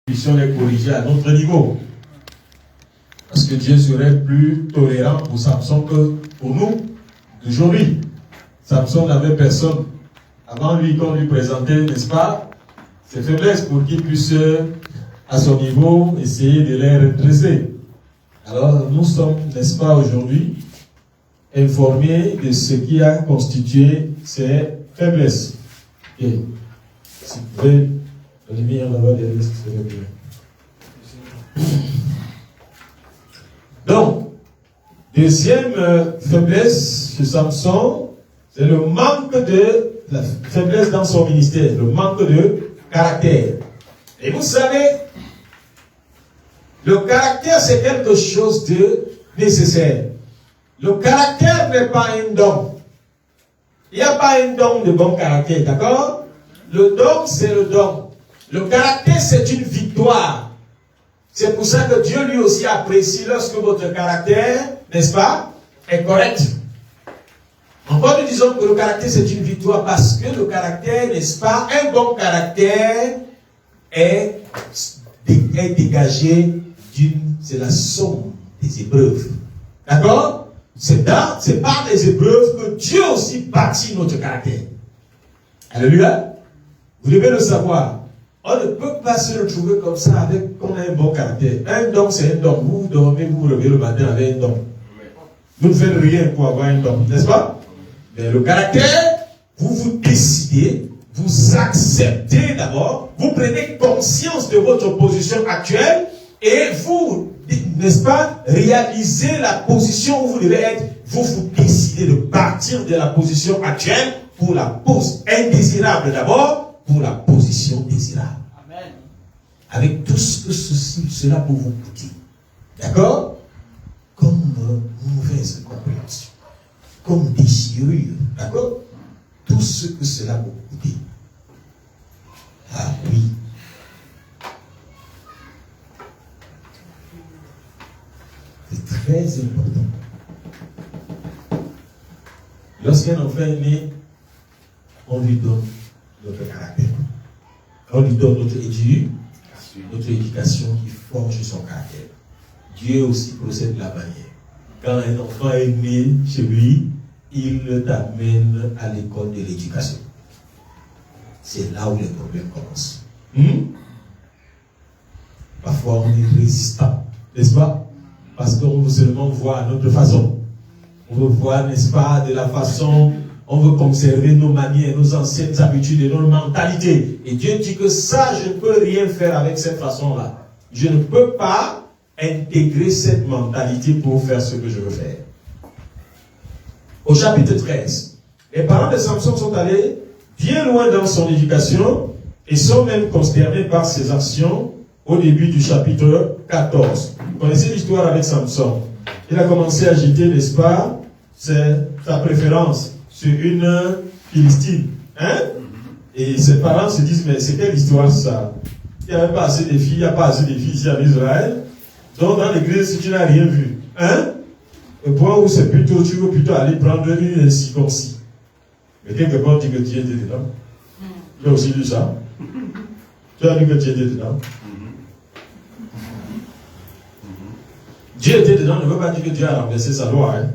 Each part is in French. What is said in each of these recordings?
puissions les corriger à notre niveau. Parce que Dieu serait plus tolérant pour Samson que pour nous d'aujourd'hui. Samson n'avait personne. Avant lui, qu'on lui présentait, n'est-ce pas, ses faiblesses pour qu'il puisse, à son niveau, essayer de les redresser. Alors, nous sommes, n'est-ce pas, aujourd'hui, informés de ce qui a constitué ces faiblesses. Et, si vous pouvez, Olivier, on va derrière, ce serait bien. Donc, deuxième faiblesse chez Samson, c'est le manque de la faiblesse dans son ministère, le manque de caractère. Et vous savez, le caractère, c'est quelque chose de nécessaire. Le caractère n'est pas un don. Il n'y a pas un don de bon caractère, d'accord? Le don, c'est le don. Le caractère, c'est une victoire. C'est pour ça que Dieu lui aussi apprécie lorsque votre caractère, n'est-ce pas, est correct. Encore nous disons que le caractère c'est une victoire parce que le caractère, n'est-ce pas, un bon caractère est dégagé c'est la somme des épreuves. D'accord? C'est par les épreuves que Dieu aussi bâtit notre caractère. Alléluia. Vous devez le savoir. On ne peut pas se retrouver comme ça avec qu'on a un bon caractère. Un don, c'est un don. Vous dormez, vous vous réveillez le matin avec un don. Vous ne faites rien pour avoir un don, n'est-ce pas? Mais le caractère, vous décidez, vous acceptez d'abord, vous prenez conscience de votre position actuelle et vous, n'est-ce pas, réalisez la position où vous devez être. Vous décidez de partir de la position actuelle pour la pose indésirable d'abord, pour la position désirable. Amen. Avec tout ce que cela peut vous coûter. D'accord? Comme mauvaise compréhension. Comme déchirure. D'accord? Tout ce que cela peut vous coûter. Ah oui. C'est très important. Lorsqu'un enfant est né, on lui donne notre caractère. On lui donne notre éducation qui forge son caractère. Dieu aussi procède de la manière. Quand un enfant est né chez lui, il t'amène à l'école de l'éducation. C'est là où les problèmes commencent. Parfois on est résistant, n'est-ce pas? Parce qu'on veut seulement voir à notre façon. On veut voir, n'est-ce pas, de la façon. On veut conserver nos manières, nos anciennes habitudes et nos mentalités. Et Dieu dit que ça, je ne peux rien faire avec cette façon-là. Je ne peux pas intégrer cette mentalité pour faire ce que je veux faire. Au chapitre 13, les parents de Samson sont allés bien loin dans son éducation et sont même consternés par ses actions au début du chapitre 14. Vous connaissez l'histoire avec Samson. Il a commencé à jeter, n'est-ce pas, sa préférence sur une Philistine. Hein? Et ses parents se disent, mais c'est quelle histoire ça? Il n'y avait pas assez de filles, il n'y a pas assez de filles ici en Israël. Donc dans l'église, si tu n'as rien vu, hein? Le point où c'est plutôt, tu veux plutôt aller prendre une circoncis. Mais quelque part, tu dis que Dieu était dedans. Tu as aussi lu ça? Tu as dit que Dieu était dedans? Dieu était dedans ne veut pas dire que Dieu a renversé sa loi. Hein?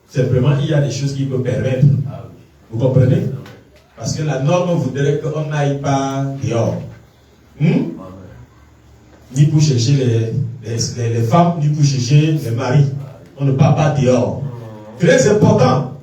Simplement, il y a des choses qu'il peut permettre. Vous comprenez? Parce que la norme voudrait qu'on n'aille pas dehors. Ni pour chercher les femmes, ni pour chercher les maris. On ne part pas dehors. Très important.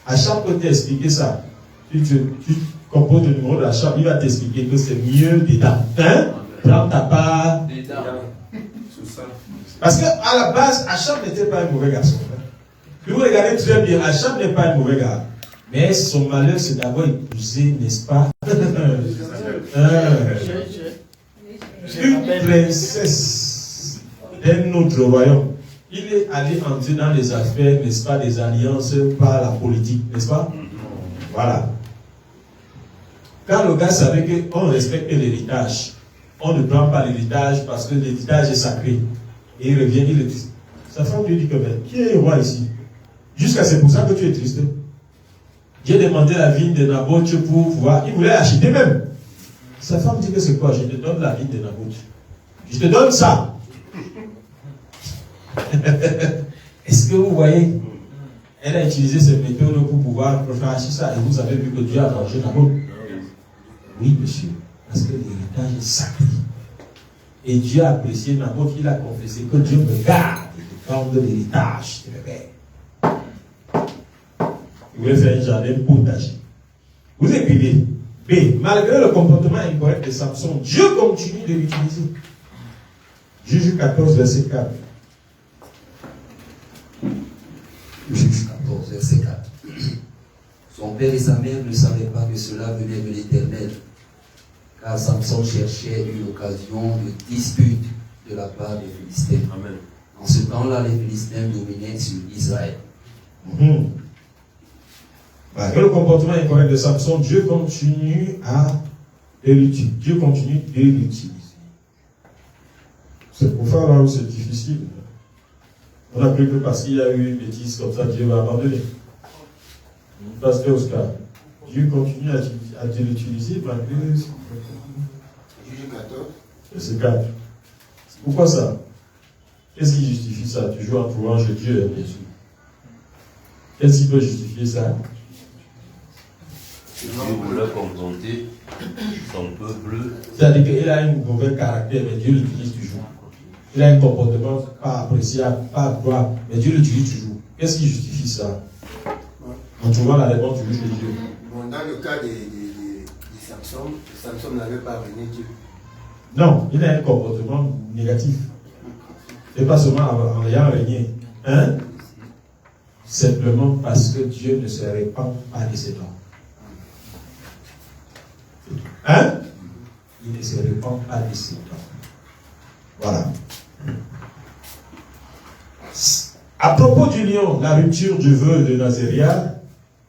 Achab peut t'expliquer ça. Tu composes le numéro de Achab, il va t'expliquer que c'est mieux dedans. Hein? Prends ta part dedans. Parce qu'à la base, Achab n'était pas un mauvais garçon. Vous regardez très bien, Achab n'est pas un mauvais gars. Mais son malheur, c'est d'avoir épousé, n'est-ce pas, une princesse d'un autre royaume. Il est allé entrer dans les affaires, n'est-ce pas, des alliances par la politique, n'est-ce pas? Voilà. Quand le gars savait qu'on respecte l'héritage, on ne prend pas l'héritage parce que l'héritage est sacré. Et il revient, il le dit. Sa femme lui dit que, mais qui est roi ici? Jusqu'à c'est pour ça que tu es triste. J'ai demandé la vigne de Naboth pour voir. Il voulait acheter même. Sa femme dit que c'est quoi? Je te donne la vie de Naboth. Je te donne ça. Est-ce que vous voyez? Elle a utilisé ces méthodes pour pouvoir faire ça. Et vous avez vu que Dieu a mangé Naboth. Oui, monsieur. Parce que l'héritage est sacré. Et Dieu a apprécié Naboth. Il a confessé que Dieu me garde de prendre l'héritage de mes pères. Il voulait faire un jardin potager. Vous écrivez. B. Malgré le comportement incorrect de Samson, Dieu continue de l'utiliser. Juge 14, verset 4. Juge 14, verset 4. Son père et sa mère ne savaient pas que cela venait de l'Éternel, car Samson cherchait une occasion de dispute de la part des Philistins. Amen. En ce temps-là, les Philistins dominaient sur Israël. Malgré le comportement incorrect de Samson, Dieu continue de l'utiliser. C'est pour faire là où c'est difficile. On a cru que parce qu'il y a eu une bêtise comme ça, Dieu va abandonner. Pasteur Oscar, Dieu continue à l'utiliser malgré. Juge 14. C'est 4. Pourquoi ça? Qu'est-ce qui justifie ça? Toujours en louange de Dieu, bien sûr. Qu'est-ce qui peut justifier ça? Dieu voulait confronter son peuple. C'est-à-dire qu'il a un mauvais caractère, mais Dieu l'utilise toujours. Il a un comportement pas appréciable, pas droit, mais Dieu l'utilise toujours. Qu'est-ce qui justifie ça? En trouvant la réponse du juge de Dieu. Bon, dans le cas de Samson, Samson n'avait pas régné Dieu. Non, il a un comportement négatif. Et pas seulement en ayant régné. Hein? Simplement parce que Dieu ne se répand pas de ses dons. Hein? Il ne se répand pas de ses dons. Voilà. À propos du lion, la rupture du vœu de Nazérien,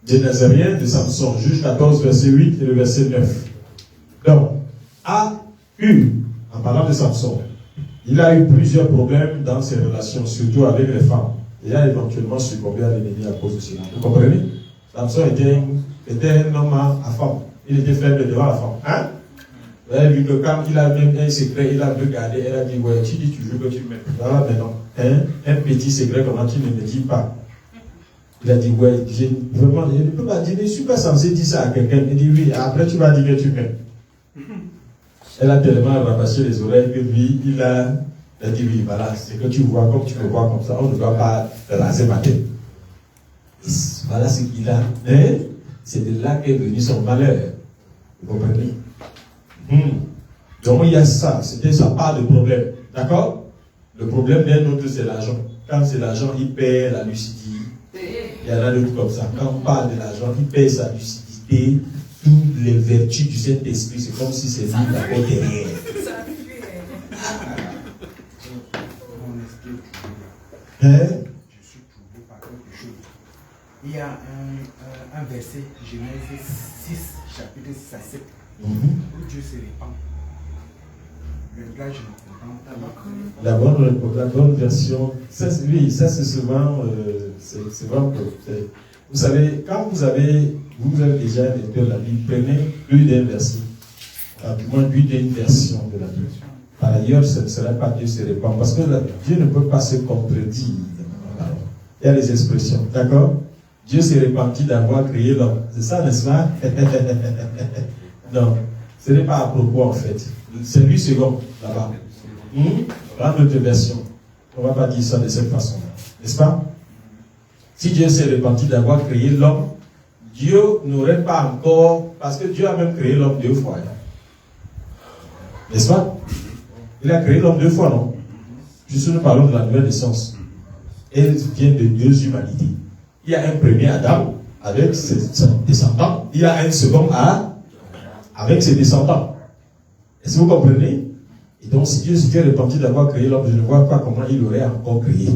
de Samson, Juge 14, verset 8 et le verset 9. Donc, en parlant de Samson, il a eu plusieurs problèmes dans ses relations, surtout avec les femmes. Il a éventuellement succombé à l'ennemi à cause de cela. Vous comprenez? Samson était un homme à femme. Il était faible devant la femme. Hein? Vous avez vu que quand il a même un secret, il a regardé, elle a dit, ouais, tu dis toujours que tu m'aimes. Voilà maintenant. Un petit secret, comment tu ne me dis pas? Il a dit, ouais, vraiment, je ne peux pas dire, je ne suis pas censé dire ça à quelqu'un. Il dit, oui, après tu vas dire que tu m'aimes. Elle a tellement rabâché les oreilles que lui, il a dit, oui, voilà, c'est que tu vois, comme tu me vois comme ça, on ne doit pas raser ma tête. Et voilà ce qu'il a. C'est de là qu'est venu son malheur. Vous comprenez? Donc il y a ça, c'était sa part de problème. D'accord? Le problème d'un autre, c'est l'argent. Quand c'est l'argent, il perd la lucidité. Il y en a d'autres comme ça. Quand on parle de l'argent, il perd sa lucidité. Toutes les vertus du Saint-Esprit, c'est comme si c'est lui qui avait derrière. Je suis troublé par quelque chose. Il y a un verset, Genèse 6, chapitre 6 à 7, où Dieu se répand. Le gars, je ne comprends pas. La bonne version, ça c'est souvent, c'est vraiment, vous savez, quand vous avez déjà lecteur de la Bible, prenez plus d'un verset, du moins plus d'une version de la Bible. Par ailleurs, ce ne serait pas Dieu se répand, parce que Dieu ne peut pas se contredire. Il y a les expressions, d'accord? Dieu s'est répandu d'avoir créé l'homme. C'est ça, n'est-ce pas? Non, ce n'est pas à propos en fait. C'est lui second, là-bas. Dans notre version, on ne va pas dire ça de cette façon-là. N'est-ce pas? Si Dieu s'est répandu d'avoir créé l'homme, Dieu n'aurait pas encore, parce que Dieu a même créé l'homme 2 fois. N'est-ce pas? Il a créé l'homme 2 fois, non? Juste nous parlons de la nouvelle naissance. Elle vient de 2 humanités. Il y a un premier Adam avec ses descendants. Il y a un second avec ses descendants. Est-ce que vous comprenez? Et donc, si Dieu s'était répandu d'avoir créé l'homme, je ne vois pas comment il aurait encore créé.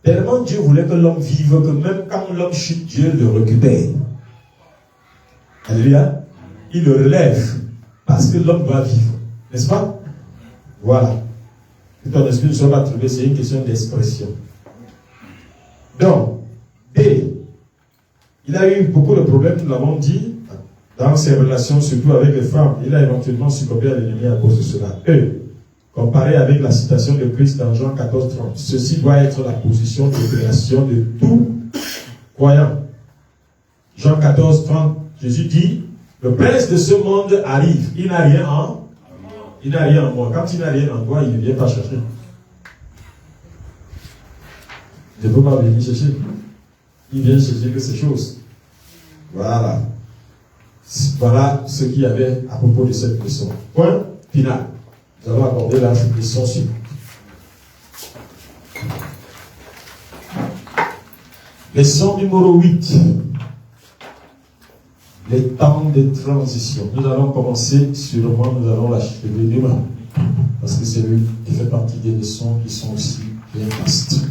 Tellement Dieu voulait que l'homme vive que même quand l'homme chute, Dieu le récupère. Alléluia. Il le relève parce que l'homme doit vivre. N'est-ce pas? Voilà. Que ton esprit ne soit pas trouvé, c'est une question d'expression. Donc, D. Il a eu beaucoup de problèmes, nous l'avons dit. dans ses relations, surtout avec les femmes. Il a éventuellement succombé à l'ennemi à cause de cela. Comparé avec la citation de Christ dans Jean 14, 30. Ceci doit être la position de création de tout croyant. Jean 14, 30, Jésus dit, le prince de ce monde arrive. Il n'a rien en moi. Quand il n'a rien en toi, il ne vient pas chercher. Il ne peut pas venir chercher. Il vient chercher que ces choses. Voilà. Voilà ce qu'il y avait à propos de cette leçon. Point final. Nous allons aborder la leçon suivante. Leçon numéro 8. Les temps de transition. Nous allons commencer, sûrement, nous allons l'achever demain. Parce que c'est lui qui fait partie des leçons qui sont aussi bien vastes.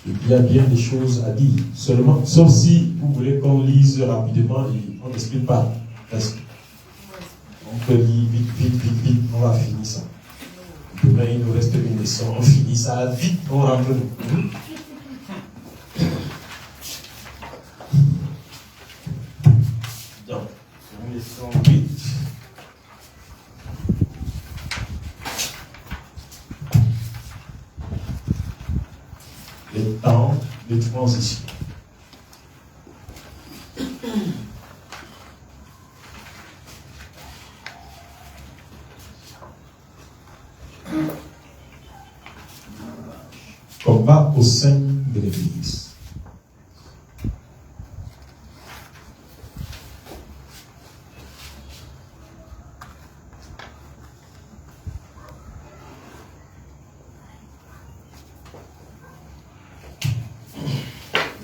Et il y a bien des choses à dire. Seulement, sauf si vous voulez qu'on lise rapidement, on n'explique pas. On peut lire vite, on va finir ça. Demain, il nous reste une leçon, on finit ça vite, on rentre. Donc, leçon 8. Les temps de transition. Combat au sein de l'Église.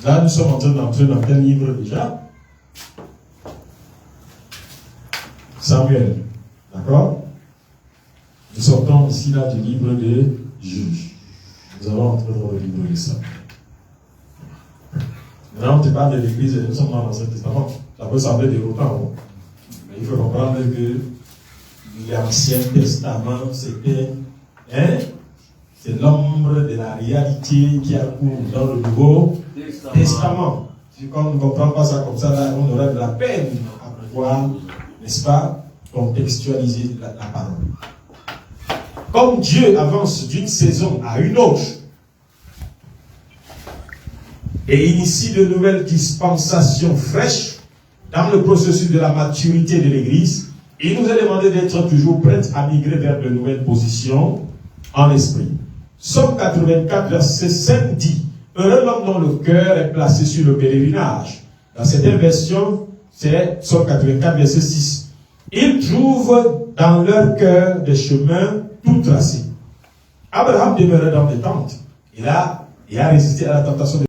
Là, nous sommes en train d'entrer dans quel livre déjà? Samuel. D'accord? Nous sortons ici là du livre des Juges. Nous allons entrer dans le livre de Samuel. Maintenant, on te parle de l'Église et nous sommes dans l'Ancien Testament. Ça peut sembler déroutant, mais il faut comprendre que l'Ancien Testament, c'était c'est l'ombre de la réalité qui accourt dans le Nouveau Testament. Si on ne comprend pas ça comme ça, là, on aurait de la peine à pouvoir, n'est-ce pas, contextualiser la parole. Comme Dieu avance d'une saison à une autre et initie de nouvelles dispensations fraîches dans le processus de la maturité de l'Église, il nous est demandé d'être toujours prêts à migrer vers de nouvelles positions en esprit. Somme 84, verset 5 dit: heureux l'homme dont le cœur est placé sur le pèlerinage. Dans certaines versions, c'est Somme 84, verset 6. Ils trouvent dans leur cœur des chemins tout tracés. Abraham demeurait dans des tentes. Il a résisté à la tentation de